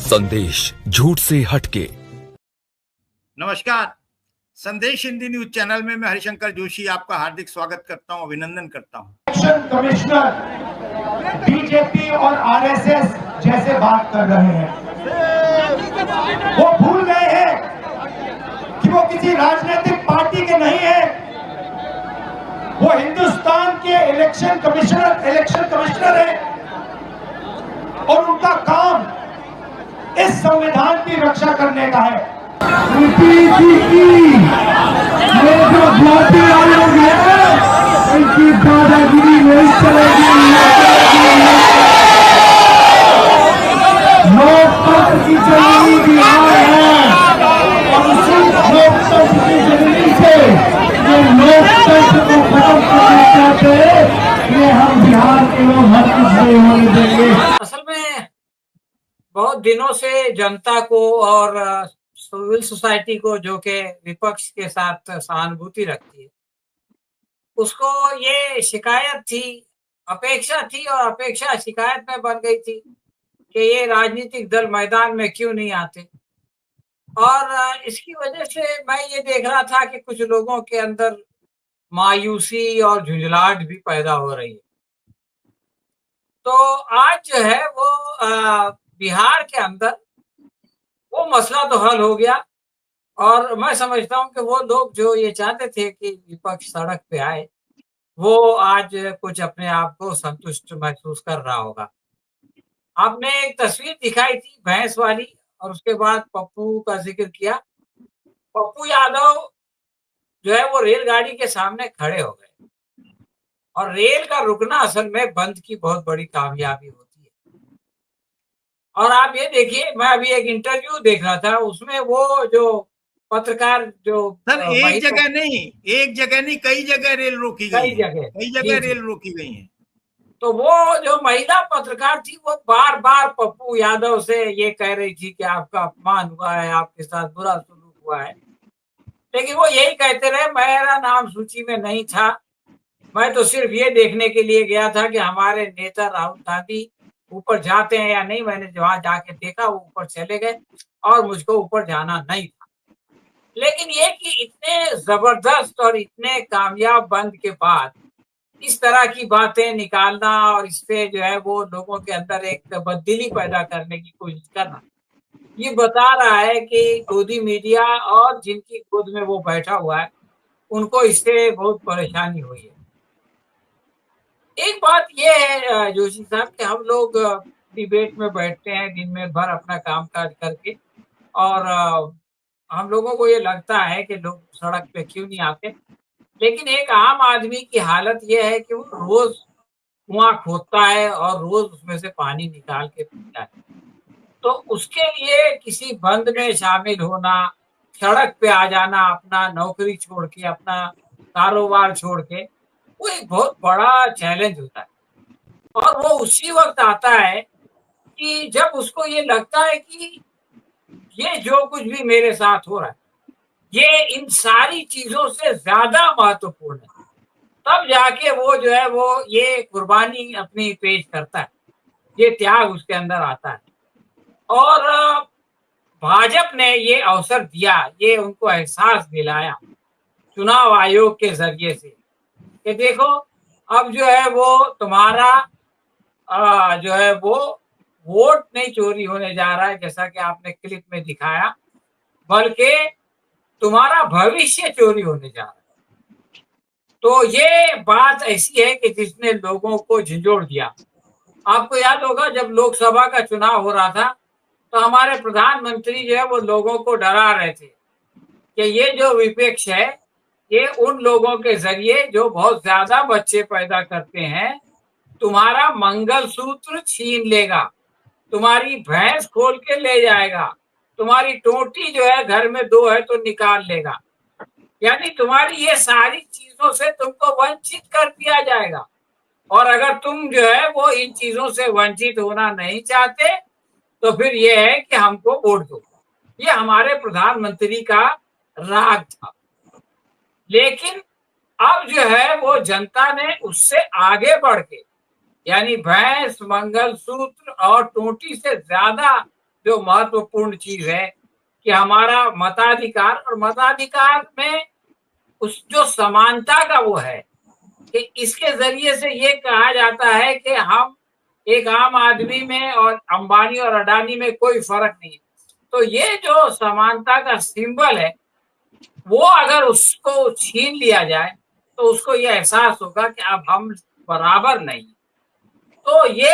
संदेश झूठ से हटके। नमस्कार, संदेश हिंदी न्यूज चैनल में मैं हरिशंकर जोशी आपका हार्दिक स्वागत करता हूं, अभिनंदन करता हूं। इलेक्शन कमिश्नर बीजेपी और आरएसएस जैसे बात कर रहे हैं। वो भूल गए हैं कि वो किसी राजनीतिक पार्टी के नहीं है। वो हिंदुस्तान के इलेक्शन कमिश्नर है और उनका काम इस संविधान की रक्षा करने का है। ये जो भारतीय आयोग है, इनकी दादागिरी नहीं चलेगी। लोकतंत्र की जननी बिहार है और उसी लोकतंत्र की जननी से ये लोकतंत्र को खत्म करना चाहते हैं। ये हम बिहार के लोग हर कुछ नहीं होने देंगे। असल में बहुत दिनों से जनता को और सिविल सोसाइटी को, जो कि विपक्ष के साथ सहानुभूति रखती है, उसको ये शिकायत थी, अपेक्षा थी और अपेक्षा शिकायत में बन गई थी कि ये राजनीतिक दल मैदान में क्यों नहीं आते। और इसकी वजह से मैं ये देख रहा था कि कुछ लोगों के अंदर मायूसी और झुंझलाहट भी पैदा हो रही है। तो आज जो है वो बिहार के अंदर वो मसला तो हल हो गया और मैं समझता हूं कि वो लोग जो ये चाहते थे कि विपक्ष सड़क पे आए, वो आज कुछ अपने आप को संतुष्ट महसूस कर रहा होगा। आपने एक तस्वीर दिखाई थी भैंस वाली और उसके बाद पप्पू का जिक्र किया। पप्पू यादव जो है वो रेलगाड़ी के सामने खड़े हो गए और रेल का रुकना असल में बंद की बहुत बड़ी कामयाबी होती है। और आप ये देखिए, मैं अभी एक इंटरव्यू देख रहा था, उसमें वो जो पत्रकार जो सर एक जगह नहीं कई जगह रेल रोकी गई है, कई जगह रेल रोकी गई है। तो वो जो महिला पत्रकार थी वो बार बार पप्पू यादव से ये कह रही थी कि आपका अपमान हुआ है, आपके साथ बुरा सलूक हुआ है, लेकिन वो यही कहते रहे मेरा नाम सूची में नहीं था, मैं तो सिर्फ ये देखने के लिए गया था कि हमारे नेता राहुल गांधी ऊपर जाते हैं या नहीं। मैंने वहां जाके देखा वो ऊपर चले गए और मुझको ऊपर जाना नहीं था। लेकिन ये कि इतने जबरदस्त और इतने कामयाब बंद के बाद इस तरह की बातें निकालना और इससे जो है वो लोगों के अंदर एक तब्दीली पैदा करने की कोशिश करना, ये बता रहा है कि गोदी मीडिया और जिनकी गोद में वो बैठा हुआ है उनको इससे बहुत परेशानी हुई है। एक बात ये है जोशी साहब कि हम लोग डिबेट में बैठते हैं दिन में भर अपना काम काज करके और हम लोगों को ये लगता है कि लोग सड़क पे क्यों नहीं आते, लेकिन एक आम आदमी की हालत ये है कि वो रोज कुआं खोदता है और रोज उसमें से पानी निकाल के पीता है। तो उसके लिए किसी बंद में शामिल होना, सड़क पे आ जाना, अपना नौकरी छोड़ के, अपना कारोबार छोड़ के, वो एक बहुत बड़ा चैलेंज होता है। और वो उसी वक्त आता है कि जब उसको ये लगता है कि ये जो कुछ भी मेरे साथ हो रहा है ये इन सारी चीजों से ज्यादा महत्वपूर्ण है, तब जाके वो जो है वो ये कुर्बानी अपनी पेश करता है, ये त्याग उसके अंदर आता है। और भाजपा ने ये अवसर दिया, ये उनको एहसास दिलाया चुनाव आयोग के जरिए से कि देखो अब जो है वो तुम्हारा जो है वो वोट नहीं चोरी होने जा रहा है जैसा कि आपने क्लिप में दिखाया, बल्कि तुम्हारा भविष्य चोरी होने जा रहा है। तो ये बात ऐसी है कि जिसने लोगों को झंझोड़ दिया। आपको याद होगा जब लोकसभा का चुनाव हो रहा था तो हमारे प्रधानमंत्री जो है वो लोगों को डरा रहे थे कि ये जो विपक्ष है ये उन लोगों के जरिए जो बहुत ज्यादा बच्चे पैदा करते हैं तुम्हारा मंगलसूत्र छीन लेगा, तुम्हारी भैंस खोल के ले जाएगा, तुम्हारी टोटी जो है घर में 2 है तो निकाल लेगा, यानी तुम्हारी ये सारी चीजों से तुमको वंचित कर दिया जाएगा। और अगर तुम जो है वो इन चीजों से वंचित होना नहीं चाहते तो फिर ये है कि हमको वोट दो। ये हमारे प्रधानमंत्री का राग था। लेकिन अब जो है वो जनता ने उससे आगे बढ़ के, यानी भैंस, मंगलसूत्र और टोटी से ज्यादा जो महत्वपूर्ण चीज है कि हमारा मताधिकार, और मताधिकार में उस जो समानता का वो है कि इसके जरिए से ये कहा जाता है कि हम एक आम आदमी में और अंबानी और अडानी में कोई फर्क नहीं है। तो ये जो समानता का सिंबल है वो अगर उसको छीन लिया जाए तो उसको ये एहसास होगा कि अब हम बराबर नहीं। तो ये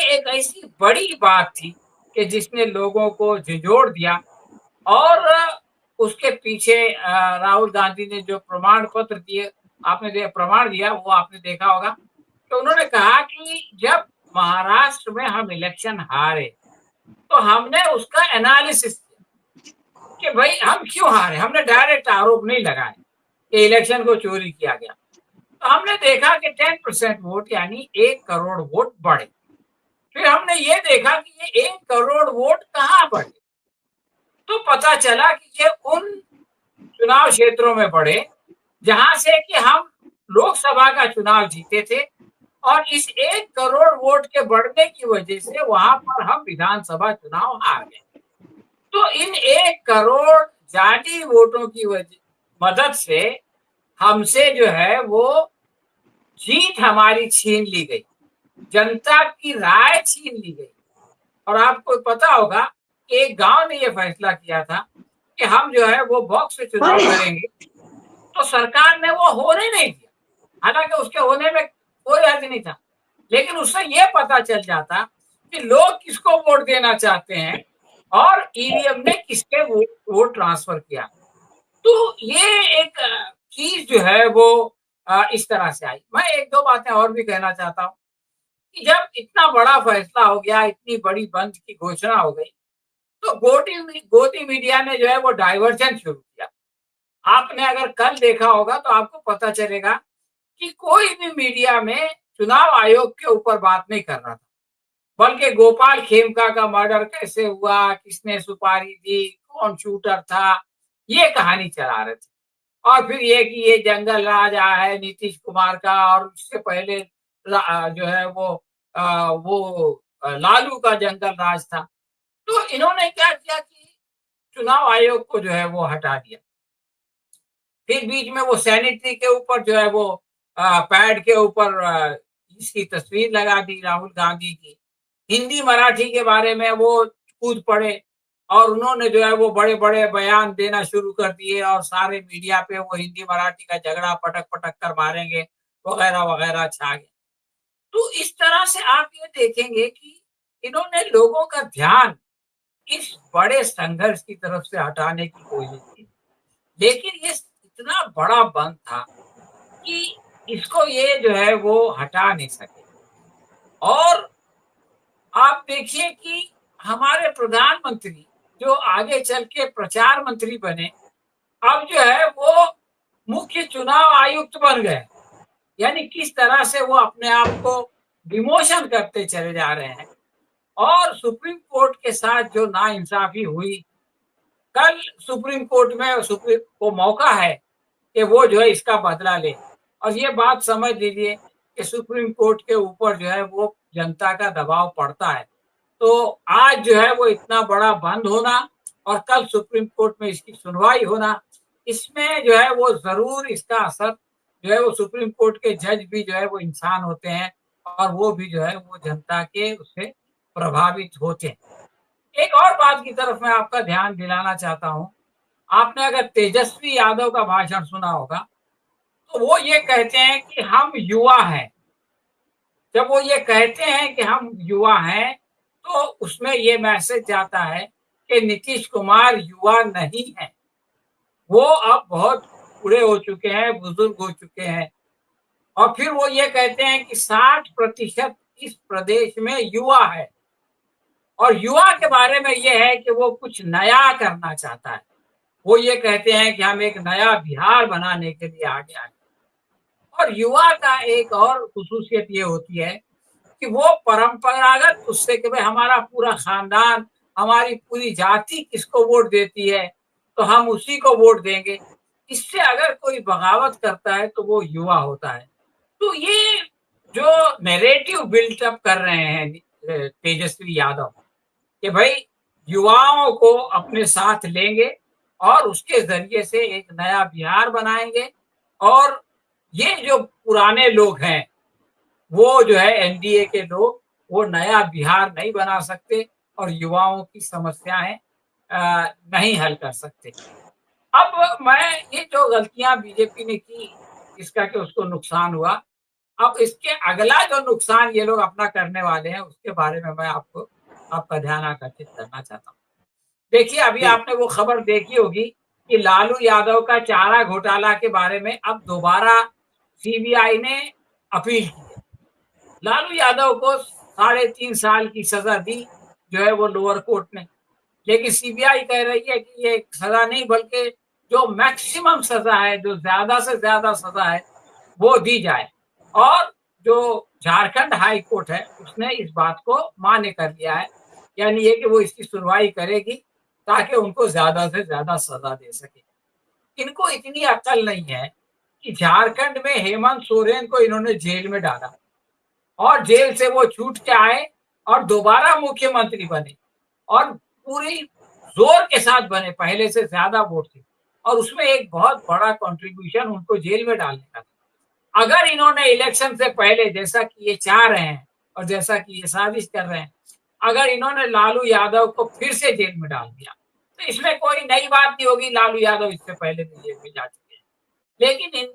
एक ऐसी बड़ी बात थी कि जिसने लोगों को झिझोड़ दिया। और उसके पीछे राहुल गांधी ने जो प्रमाण पत्र दिए, आपने प्रमाण दिया, वो आपने देखा होगा कि उन्होंने कहा कि जब महाराष्ट्र में हम इलेक्शन हारे तो हमने उसका एनालिसिस किया कि भाई हम क्यों हारे। हमने डायरेक्ट आरोप नहीं लगाए कि इलेक्शन को चोरी किया गया। तो हमने देखा कि 10% वोट यानी 1 करोड़ वोट बढ़े। फिर हमने ये देखा कि ये 1 करोड़ वोट कहाँ बढ़े। तो पता चला कि ये उन चुनाव क्षेत्रों में बढ़े जहां से कि हम लोकसभा का चुनाव जीते थे, और इस 1 करोड़ वोट के बढ़ने की वजह से वहां पर हम विधानसभा चुनाव हार गए। तो इन 1 करोड़ जाली वोटों की मदद से हमसे जो है वो जीत हमारी छीन ली गई, जनता की राय छीन ली गई। और आपको पता होगा कि एक गांव ने यह फैसला किया था कि हम जो है वो बॉक्स से चुनाव करेंगे, तो सरकार ने वो होने नहीं दिया। हालांकि उसके होने में कोई अर्थ नहीं था, लेकिन उससे ये पता चल जाता कि लोग किसको वोट देना चाहते हैं और ईवीएम ने किसके वोट ट्रांसफर किया। तो ये एक चीज जो है वो इस तरह से आई। मैं 1-2 बातें और भी कहना चाहता हूँ कि जब इतना बड़ा फैसला हो गया, इतनी बड़ी बंद की घोषणा हो गई, तो गोदी मीडिया ने जो है वो डाइवर्जन शुरू किया। आपने अगर कल देखा होगा तो आपको पता चलेगा कि कोई भी मीडिया में चुनाव आयोग के ऊपर बात नहीं कर रहा था, बल्कि गोपाल खेमका का मर्डर कैसे हुआ, किसने सुपारी दी, कौन शूटर था, ये कहानी चला रहे थे। और फिर ये कि ये जंगल राज आया है नीतीश कुमार का, और उससे पहले जो है वो लालू का जंगल राज था। तो इन्होंने क्या किया कि चुनाव आयोग को जो है वो हटा दिया। फिर बीच में वो सैनिटरी के ऊपर जो है वो पैड के ऊपर इसकी तस्वीर लगा दी राहुल गांधी की। हिंदी मराठी के बारे में वो कूद पड़े और उन्होंने जो है वो बड़े बड़े बयान देना शुरू कर दिए, और सारे मीडिया पे वो हिंदी मराठी का झगड़ा पटक पटक कर मारेंगे वगैरह वगैरह छा गए। तो इस तरह से आप ये देखेंगे कि इन्होंने लोगों का ध्यान इस बड़े संघर्ष की तरफ से हटाने की कोशिश की, लेकिन ये इतना बड़ा बंद था कि इसको ये जो है वो हटा नहीं सके। और आप देखिए कि हमारे प्रधानमंत्री जो आगे चल के प्रचार मंत्री बने, अब जो है वो मुख्य चुनाव आयुक्त बन गए। यानी किस तरह से वो अपने आप को डिमोशन करते चले जा रहे हैं। और सुप्रीम कोर्ट के साथ जो नाइंसाफी हुई, कल सुप्रीम कोर्ट में को मौका है कि वो जो है इसका बदला ले। और ये बात समझ लीजिए कि सुप्रीम कोर्ट के ऊपर जो है वो जनता का दबाव पड़ता है। तो आज जो है वो इतना बड़ा बंद होना और कल सुप्रीम कोर्ट में इसकी सुनवाई होना, इसमें जो है वो जरूर इसका असर जो है वो सुप्रीम कोर्ट के जज भी जो है वो इंसान होते हैं, और वो भी जो है वो जनता के उससे प्रभावित होते हैं। एक और बात की तरफ मैं आपका ध्यान दिलाना चाहता हूं। आपने अगर तेजस्वी यादव का भाषण सुना होगा तो वो ये कहते हैं कि हम युवा हैं। जब वो ये कहते हैं कि हम युवा हैं तो उसमें ये मैसेज जाता है कि नीतीश कुमार युवा नहीं है, वो अब बहुत बूढ़े हो चुके हैं, बुजुर्ग हो चुके हैं। और फिर वो ये कहते हैं कि 60% इस प्रदेश में युवा है, और युवा के बारे में ये है कि वो कुछ नया करना चाहता है। वो ये कहते हैं कि हम एक नया बिहार बनाने के लिए आगे आए। और युवा का एक और खुसूसियत ये होती है कि वो परंपरागत उससे कि भाई हमारा पूरा खानदान, हमारी पूरी जाति किसको वोट देती है तो हम उसी को वोट देंगे। इससे अगर कोई बगावत करता है तो वो युवा होता है। तो ये जो नैरेटिव बिल्टअप कर रहे हैं तेजस्वी यादव कि भाई युवाओं को अपने साथ लेंगे और उसके जरिए से एक नया बिहार बनाएंगे। और ये जो पुराने लोग हैं, वो जो है एनडीए के लोग, वो नया बिहार नहीं बना सकते और युवाओं की समस्याएं नहीं हल कर सकते। अब मैं ये जो गलतियां बीजेपी ने की, इसका कि उसको नुकसान हुआ, अब इसके अगला जो नुकसान ये लोग अपना करने वाले हैं, उसके बारे में मैं आपका ध्यान आकर्षित करना चाहता हूँ। देखिए, अभी जी। आपने वो खबर देखी होगी कि लालू यादव का चारा घोटाला के बारे में अब दोबारा सीबीआई ने अपील की है। लालू यादव को 3.5 साल की सजा दी जो है वो लोअर कोर्ट ने, लेकिन सीबीआई कह रही है कि ये सजा नहीं बल्कि जो मैक्सिमम सजा है, जो ज्यादा से ज्यादा सजा है, वो दी जाए। और जो झारखंड हाई कोर्ट है उसने इस बात को मान्य कर लिया है, यानी ये कि वो इसकी सुनवाई करेगी ताकि उनको ज्यादा से ज्यादा सजा दे सके। इनको इतनी अकल नहीं है कि झारखंड में हेमंत सोरेन को इन्होंने जेल में डाला और जेल से वो छूट के आए और दोबारा मुख्यमंत्री बने और पूरी जोर के साथ बने, पहले से ज्यादा वोट थे और उसमें एक बहुत बड़ा कंट्रीब्यूशन उनको जेल में डालने का था। अगर इन्होंने इलेक्शन से पहले, जैसा कि ये चाह रहे हैं और जैसा कि ये साजिश कर रहे हैं, अगर इन्होंने लालू यादव को फिर से जेल में डाल दिया तो इसमें कोई नई बात नहीं होगी, लालू यादव इससे पहले भी जेल में जा चुके हैं। लेकिन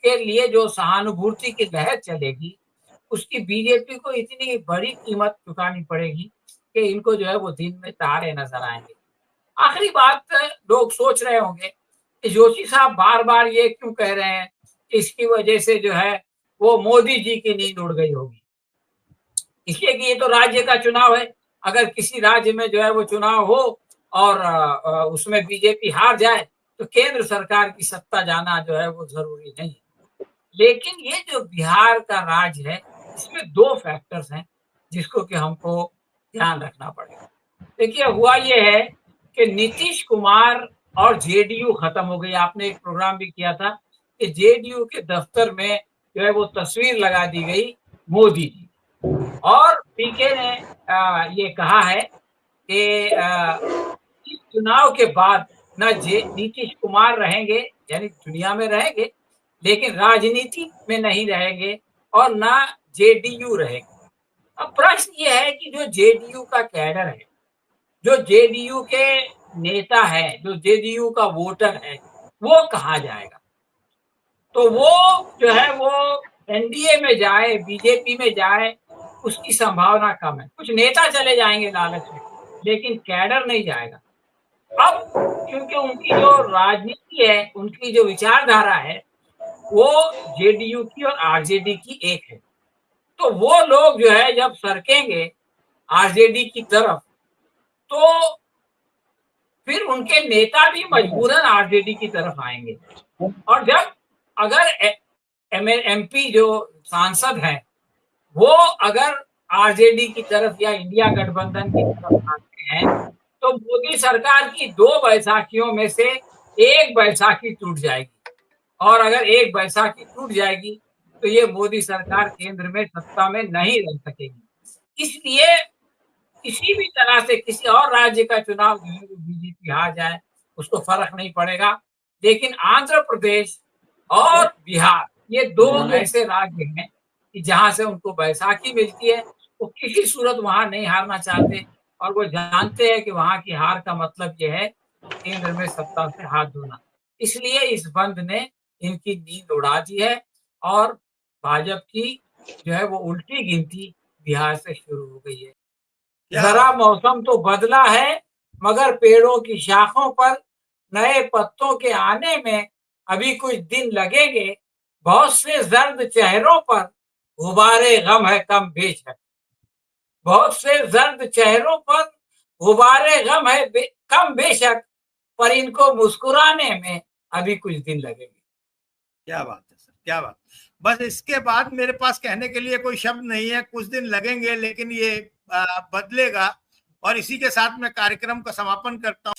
के लिए जो सहानुभूति की लहर चलेगी, उसकी बीजेपी को इतनी बड़ी कीमत चुकानी पड़ेगी कि इनको जो है वो दिन में तारे नजर आएंगे। आखिरी बात, लोग सोच रहे होंगे कि जोशी साहब बार बार ये क्यों कह रहे हैं, इसकी वजह से जो है वो मोदी जी की नींद उड़ गई होगी। इसलिए कि ये तो राज्य का चुनाव है, अगर किसी राज्य में जो है वो चुनाव हो और उसमें बीजेपी हार जाए तो केंद्र सरकार की सत्ता जाना जो है वो जरूरी नहीं है। लेकिन ये जो बिहार का राज्य है, इसमें 2 फैक्टर्स हैं जिसको कि हमको ध्यान रखना पड़ेगा। देखिए, हुआ ये है कि नीतीश कुमार और जेडीयू खत्म हो गई। आपने एक प्रोग्राम भी किया था कि जेडीयू के दफ्तर में जो है वो तस्वीर लगा दी गई मोदी जी, और पीके ने ये कहा है कि इस चुनाव के बाद न नीतीश कुमार रहेंगे, यानी दुनिया में रहेंगे लेकिन राजनीति में नहीं रहेंगे, और ना जेडीयू रहेगी। अब प्रश्न ये है कि जो जेडीयू का कैडर है, जो जेडीयू के नेता है, जो जेडीयू का वोटर है, वो कहाँ जाएगा? तो वो जो है वो एनडीए में जाए, बीजेपी में जाए, उसकी संभावना कम है। कुछ नेता चले जाएंगे लालच में, लेकिन कैडर नहीं जाएगा। अब क्योंकि उनकी जो राजनीति है, उनकी जो विचारधारा है, वो जेडीयू की और आरजेडी की एक है, तो वो लोग जो है जब सरकेंगे आरजेडी की तरफ, तो फिर उनके नेता भी मजबूरन आरजेडी की तरफ आएंगे। और जब अगर एमपी जो सांसद हैं वो अगर आरजेडी की तरफ या इंडिया गठबंधन की तरफ आते हैं, तो मोदी सरकार की 2 बैसाखियों में से एक बैसाखी टूट जाएगी, और अगर एक बैसाखी टूट जाएगी तो ये मोदी सरकार केंद्र में सत्ता में नहीं रह सकेगी। इसलिए किसी भी तरह से किसी और राज्य का चुनाव जो है वो बीजेपी हार जाए, उसको फर्क नहीं पड़ेगा। लेकिन आंध्र प्रदेश और बिहार, ये 2 ऐसे राज्य हैं कि जहां से उनको बैसाखी मिलती है, वो किसी सूरत वहां नहीं हारना चाहते, और वो जानते हैं कि वहां की हार का मतलब यह है केंद्र में सत्ता से हाथ धोना। इसलिए इस बंद ने इनकी नींद उड़ा दी है, और भाजपा की जो है वो उल्टी गिनती बिहार से शुरू हो गई है। जरा मौसम तो बदला है, मगर पेड़ों की शाखों पर नए पत्तों के आने में अभी कुछ दिन लगेंगे। बहुत से जर्द चेहरों पर गुबारे गम है कम बेशक, बहुत से जर्द चेहरों पर गुबारे गम है कम बेशक, पर इनको मुस्कुराने में अभी कुछ दिन लगेंगे। क्या बात है सर, क्या बात। बस इसके बाद मेरे पास कहने के लिए कोई शब्द नहीं है। कुछ दिन लगेंगे लेकिन ये बदलेगा। और इसी के साथ मैं कार्यक्रम का समापन करता हूँ।